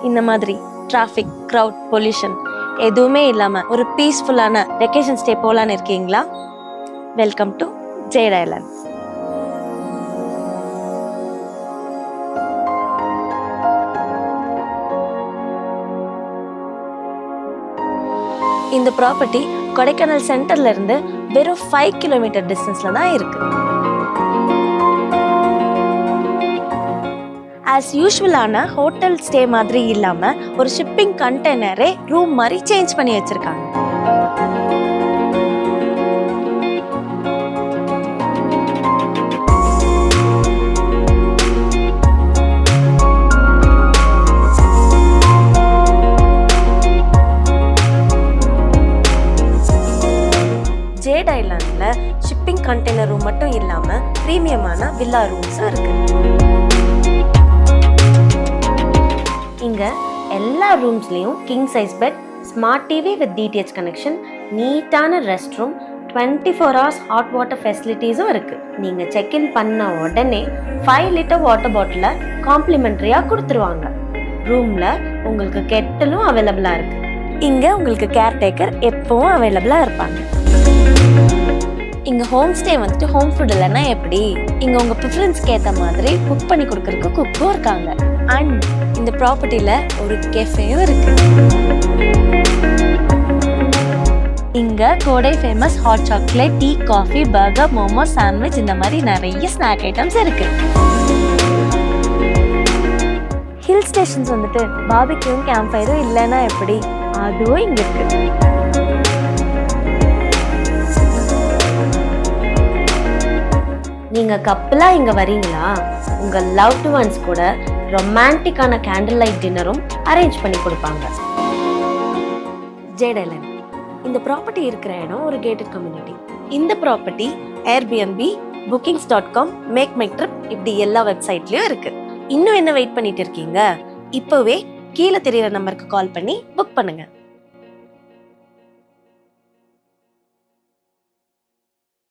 இந்த மாதிரி traffic, crowd, pollution எதுவுமே இல்லாம ஒரு பீஸ்ஃபுல்லான வெக்கேஷன் ஸ்டே போலான்னு இருக்கீங்களா? Welcome to Jade Island. இந்த ப்ராப்பர்ட்டி கொடைக்கானல் சென்டர்ல இருந்து வெறும் 5 கிலோமீட்டர் டிஸ்டன்ஸ்ல தான் இருக்கு. ஆஸ் யூஷுவலான ஹோட்டல் ஸ்டே மாதிரி இல்லாம ஒரு ஷிப்பிங் கண்டெய்னரே ரூம் மாதிரி சேஞ்ச் பண்ணி வச்சிருக்காங்க. ஜேட் ஐலாண்ட்ல ஷிப்பிங் கண்டெய்னர் ரூம் மட்டும் இல்லாம பிரீமியமான வில்லா ரூம்ஸும் இருக்கு. இங்க எல்லா ரூம்ஸ்லயும் king size bed, smart TV with DTH connection, நீட்டான rest room, 24 hours hot water ஃபெசிலிட்டிஸும் இருக்கு. நீங்க செக் இன் பண்ண உடனே 5 லிட்டர் வாட்டர் பாட்டில காம்ப்ளிமெண்டரியா கொடுத்துருவாங்க. ரூம்ல உங்களுக்கு கெட்டலும் அவைலபிளா இருக்கு. இங்க உங்களுக்கு கேர்டேக்கர் எப்பவும் அவைலபிளா இருப்பாங்க. இங்க ஹோம் ஸ்டே வந்துட்டு ஹோம் ஃபுட் இல்லைன்னா எப்படி? இங்க உங்க ப்ரிஃபரன்ஸ்க்கு ஏற்ற மாதிரி குக் பண்ணி கொடுக்கறதுக்கு குக்கும் இருக்காங்க. அண்ட் இந்த ப்ராப்பர்ட்டில ஒரு கெஃபேயும் இருக்கு. இங்க கோடை famous hot chocolate, tea, coffee, burger, momo, sandwich இந்த மாதிரி நிறைய ஸ்நாக் ஐட்டம்ஸ் இருக்கு. ஹில் ஸ்டேஷன்ஸ் வந்துட்டு பார்பிக்யூவும் கேம்ப் ஃபயரும் இல்லைன்னா எப்படி? அதுவும் இங்க இருக்கு. நீங்க கப்பலா இங்க வரீங்களா? உங்க லவ்ட் ஒன்ஸ் கூட ரொமான்டிக்கான கேண்டில் லைட் டின்னரும் அரேஞ்ச் பண்ணி கொடுப்பாங்க. ஜேட் ஐலாண்ட் இந்த ப்ராப்பர்ட்டி இருக்கிற இடம் ஒரு கேட்டட் கம்யூனிட்டி. இந்த property Airbnb, bookings.com, Make My Trip இப்படி எல்லா வெப்சைட்லயும் இருக்கு. இன்னும் என்ன வெயிட் பண்ணிட்டு இருக்கீங்க? இப்பவே கீழே தெரியுற நம்பருக்கு கால் பண்ணி புக் பண்ணுங்க.